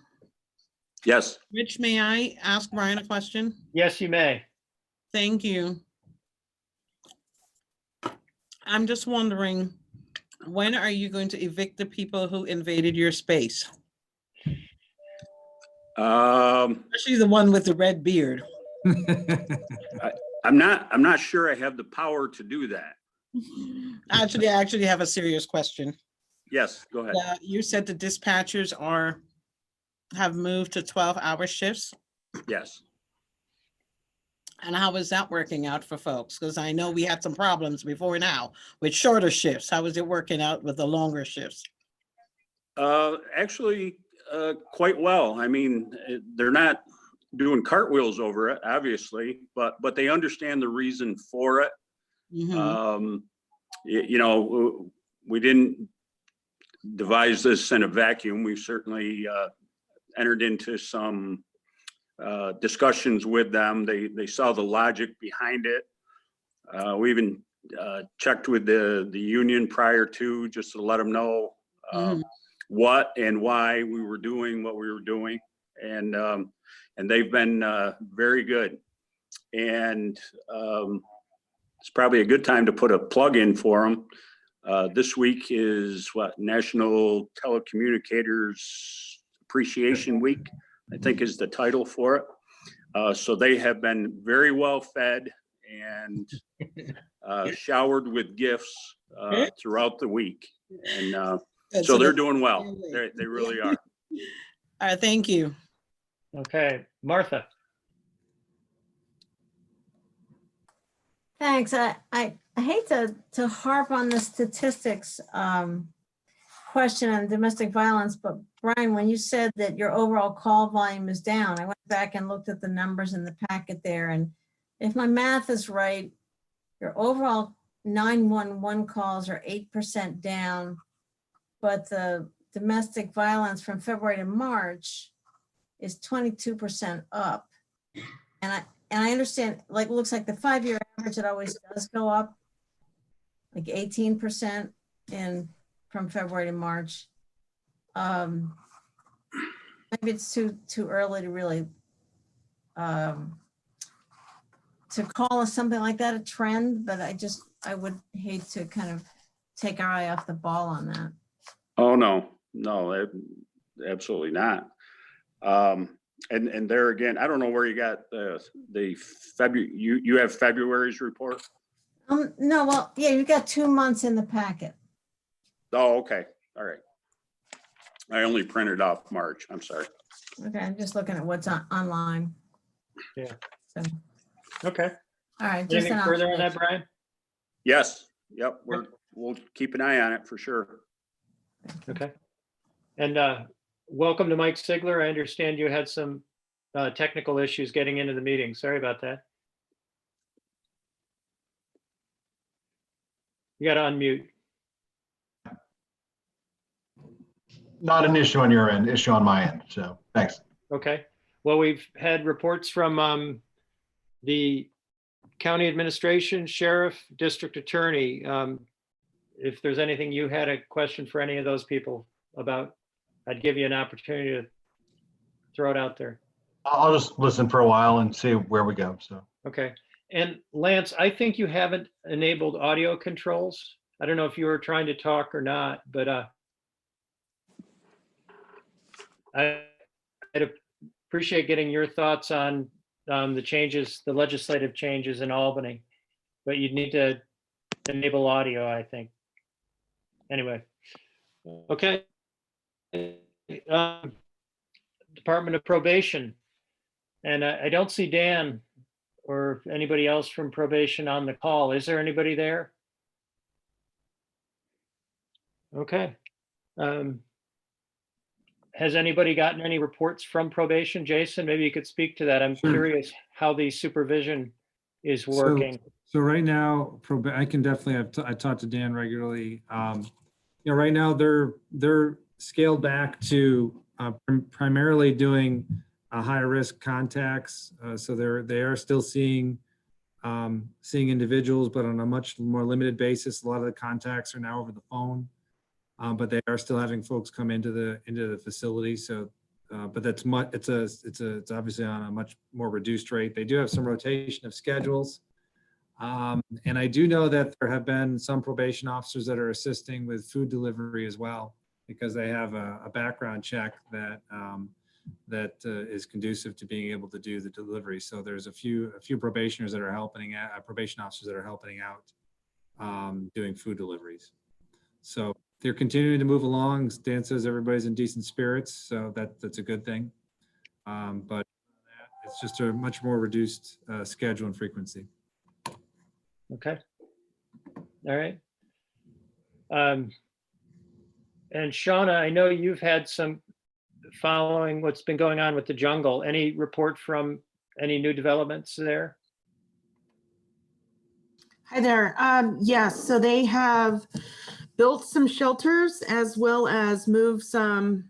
Yes. Rich, may I ask Brian a question? Yes, you may. Thank you. I'm just wondering, when are you going to evict the people who invaded your space? She's the one with the red beard. I'm not sure I have the power to do that. Actually, I actually have a serious question. Yes, go ahead. You said the dispatchers have moved to 12-hour shifts. Yes. And how is that working out for folks? Because I know we had some problems before now with shorter shifts. How is it working out with the longer shifts? Actually, quite well. I mean, they're not doing cartwheels over it, obviously, but they understand the reason for it. You know, we didn't devise this in a vacuum. We certainly entered into some discussions with them. They saw the logic behind it. We even checked with the union prior to, just to let them know what and why we were doing what we were doing, and they've been very good. And it's probably a good time to put a plug in for them. This week is National Telecommunicators Appreciation Week, I think is the title for it. So they have been very well fed and showered with gifts throughout the week. And so they're doing well. They really are. All right, thank you. Okay, Martha. Thanks. I hate to harp on the statistics question on domestic violence, but Brian, when you said that your overall call volume is down, I went back and looked at the numbers in the packet there, and if my math is right, your overall 911 calls are 8% down, but the domestic violence from February to March is 22% up. And I understand, like, it looks like the 5-year average, it always does go up, like 18% from February to March. Maybe it's too early to really to call something like that a trend, but I would hate to kind of take our eye off the ball on that. Oh, no, absolutely not. And there again, I don't know where you got the February, you have February's report? No, well, yeah, you got 2 months in the packet. Oh, okay. All right. I only printed off March. I'm sorry. Okay, I'm just looking at what's online. Yeah. So, Okay. all right. Anything further on that, Brian? Yes. Yep. We'll keep an eye on it for sure. Okay. And welcome to Mike Sigler. I understand you had some technical issues getting into the meeting. Sorry about that. You got to unmute. Not an issue on your end, issue on my end. So thanks. Okay. Well, we've had reports from the county administration, sheriff, district attorney. If there's anything you had a question for any of those people about, I'd give you an opportunity to throw it out there. I'll just listen for a while and see where we go. So. Okay. And Lance, I think you haven't enabled audio controls. I don't know if you were trying to talk or not, but I'd appreciate getting your thoughts on the changes, the legislative changes in Albany, but you'd need to enable audio, I think. Anyway, okay. Department of Probation. And I don't see Dan or anybody else from probation on the call. Is there anybody there? Okay. Has anybody gotten any reports from probation? Jason, maybe you could speak to that. I'm curious how the supervision is working. So right now, I can definitely, I talk to Dan regularly. You know, right now they're scaled back to primarily doing higher risk contacts. So they are still seeing individuals, but on a much more limited basis. A lot of the contacts are now over the phone, but they are still having folks come into the facility. So, but it's obviously on a much more reduced rate. They do have some rotation of schedules. And I do know that there have been some probation officers that are assisting with food delivery as well, because they have a background check that that is conducive to being able to do the delivery. So there's a few probationers that are helping out, probation officers that are helping out doing food deliveries. So they're continuing to move along. Dan says everybody's in decent spirits, so that's a good thing. But it's just a much more reduced schedule and frequency. Okay. All right. And Shauna, I know you've had some following what's been going on with the jungle. Any report from any new developments there? Hi there. Yes, so they have built some shelters as well as moved some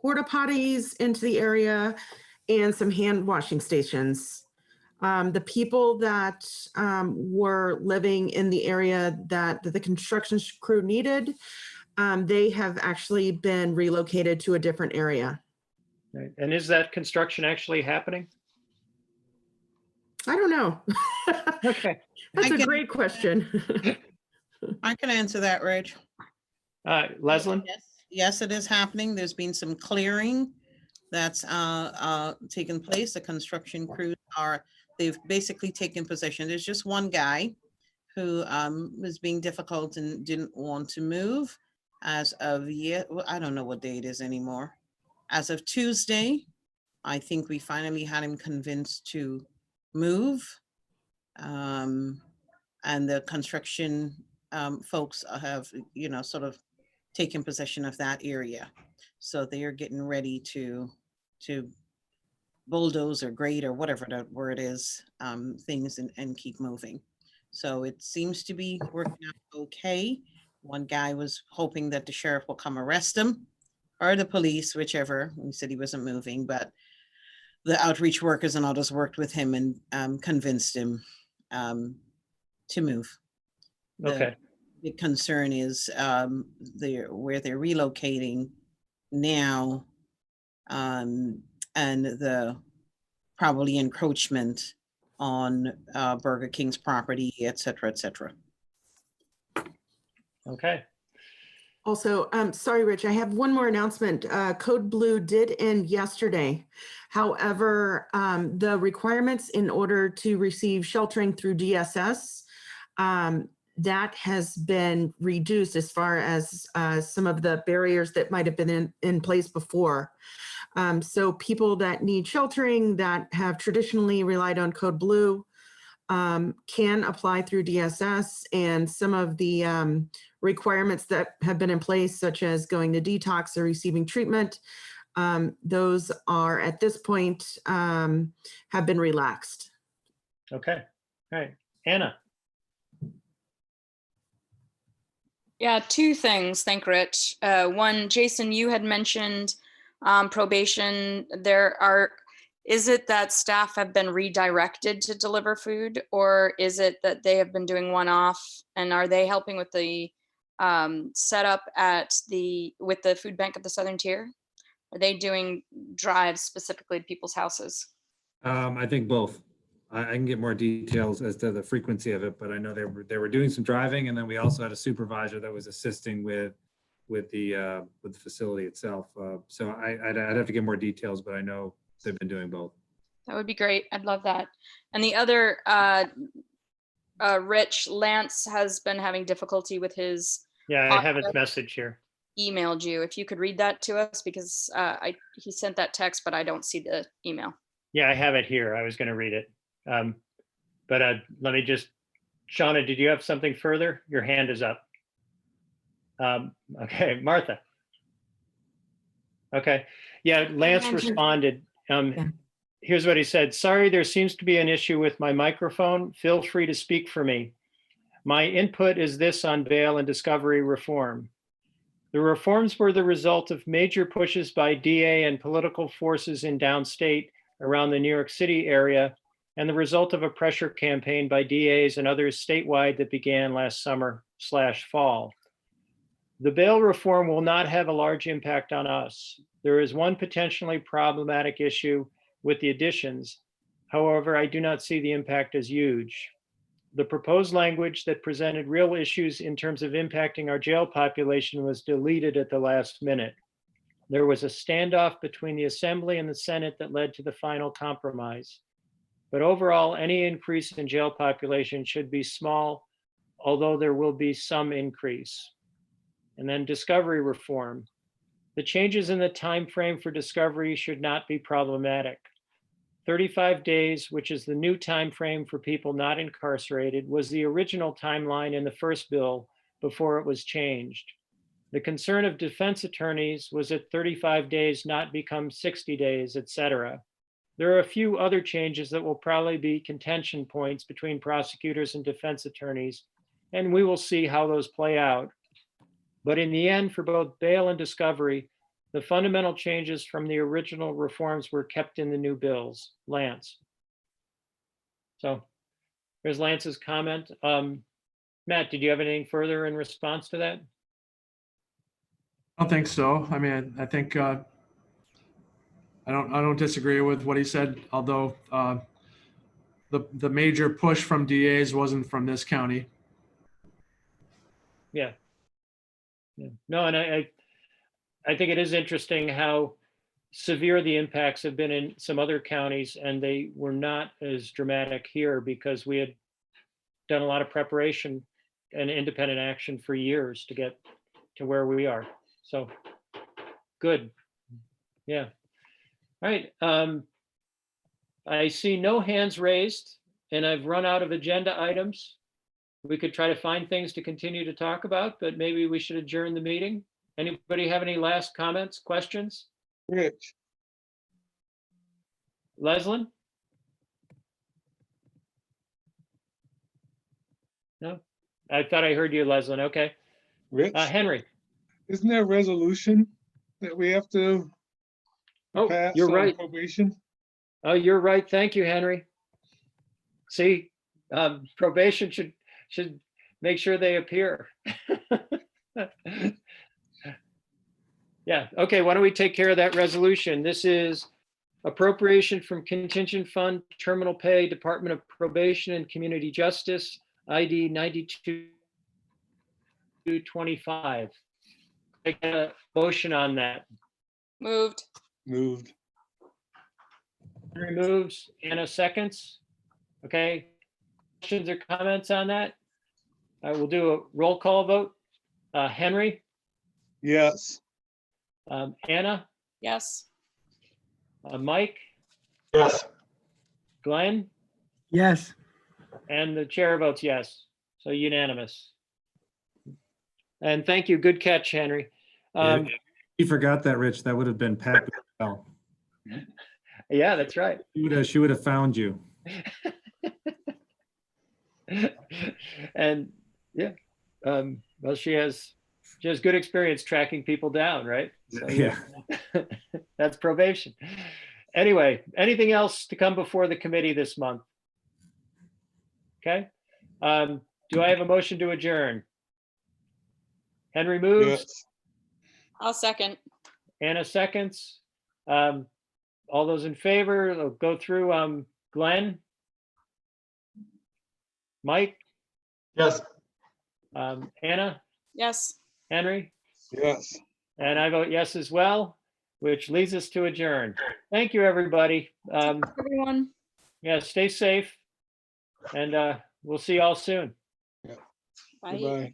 porta potties into the area and some hand washing stations. The people that were living in the area that the construction crew needed, they have actually been relocated to a different area. Right. And is that construction actually happening? I don't know. Okay. That's I a can- great question. I can answer that, Rich. Leslin? Yes, it is happening. There's been some clearing that's taken place. The construction crews they've basically taken possession. There's just one guy who was being difficult and didn't want to move as of yet. Well, I don't know what day it is anymore. As of Tuesday, I think we finally had him convinced to move. And the construction folks have, sort of taken possession of that area. So they are getting ready to bulldoze or grade or whatever that word is, things and keep moving. So it seems to be working out okay. One guy was hoping that the sheriff will come arrest him or the police, whichever. He said he wasn't moving, but the outreach workers and others worked with him and convinced him to move. Okay. The concern is where they're relocating now, and the probably encroachment on Burger King's property, et cetera, et cetera. Okay. Also, sorry, Rich, I have one more announcement. Code Blue did end yesterday. However, the requirements in order to receive sheltering through DSS, that has been reduced as far as some of the barriers that might have been in place before. So people that need sheltering that have traditionally relied on Code Blue can apply through DSS, and some of the requirements that have been in place, such as going to detox or receiving treatment, those are at this point have been relaxed. Okay. All right. Anna. Yeah, two things. Thank Rich. One, Jason, you had mentioned probation. Is it that staff have been redirected to deliver food, or is it that they have been doing one-off? And are they helping with the setup with the food bank at the Southern Tier? Are they doing drives specifically to people's houses? I think both. I can get more details as to the frequency of it, but I know they were doing some driving, and then we also had a supervisor that was assisting with the facility itself. So I'd have to get more details, but I know they've been doing both. That would be great. I'd love that. And the other, Rich, Lance has been having difficulty with his. Yeah, I have his message here. Emailed you. If you could read that to us, because he sent that text, but I don't see the email. Yeah, I have it here. I was going to read it. But let me just, Shauna, did you have something further? Your hand is up. Okay, Martha. Okay. Yeah, Lance responded. Here's what he said. Sorry, there seems to be an issue with my microphone. Feel free to speak for me. My input is this on bail and discovery reform. The reforms were the result of major pushes by DA and political forces in downstate around the New York City area, and the result of a pressure campaign by DAs and others statewide that began last summer/fall. The bail reform will not have a large impact on us. There is one potentially problematic issue with the additions. However, I do not see the impact as huge. The proposed language that presented real issues in terms of impacting our jail population was deleted at the last minute. There was a standoff between the Assembly and the Senate that led to the final compromise. But overall, any increase in jail population should be small, although there will be some increase. And then discovery reform. The changes in the time frame for discovery should not be problematic. 35 days, which is the new time frame for people not incarcerated, was the original timeline in the first bill before it was changed. The concern of defense attorneys was that 35 days not become 60 days, etc. There are a few other changes that will probably be contention points between prosecutors and defense attorneys, and we will see how those play out. But in the end, for both bail and discovery, the fundamental changes from the original reforms were kept in the new bills. Lance. So there's Lance's comment. Matt, did you have anything further in response to that? I don't think so. I mean, I think I don't disagree with what he said, although the major push from DAs wasn't from this county. Yeah. No, and I think it is interesting how severe the impacts have been in some other counties, and they were not as dramatic here because we had done a lot of preparation and independent action for years to get to where we are. So good. Yeah. All right. I see no hands raised, and I've run out of agenda items. We could try to find things to continue to talk about, but maybe we should adjourn the meeting. Anybody have any last comments, questions? Rich, Leslin? No? I thought I heard you, Leslin. Okay. Rich, Henry? isn't there a resolution that we have to Oh, pass you're on right. probation? Oh, you're right. Thank you, Henry. See, probation should make sure they appear. Yeah, okay, why don't we take care of that resolution? This is appropriation from contingent fund, terminal pay, Department of Probation and Community Justice, ID 9225. Take a motion on that. Moved. Moved. Henry moves, Anna seconds. Okay, questions or comments on that? We'll do a roll call vote. Henry, Yes. Anna, Yes. Mike, Yes. Glenn, Yes. and the chair votes yes. So unanimous. And thank you. Good catch, Henry. You forgot that, Rich. That would have been Pat. Bell. Yeah, that's right. She would have found you. And yeah, well, she has good experience tracking people down, right? So, Yeah. that's probation. Anyway, anything else to come before the committee this month? Okay. Do I have a motion to adjourn? Henry moves, Yes. I'll second. Anna seconds. All those in favor, I'll go through, Glenn, Mike, Yes. Anna, Yes. Henry, Yes. and I vote yes as well, which leads us to adjourn. Thank you, everybody. Everyone. Yeah, stay safe, and we'll see you all soon. Bye. Goodbye.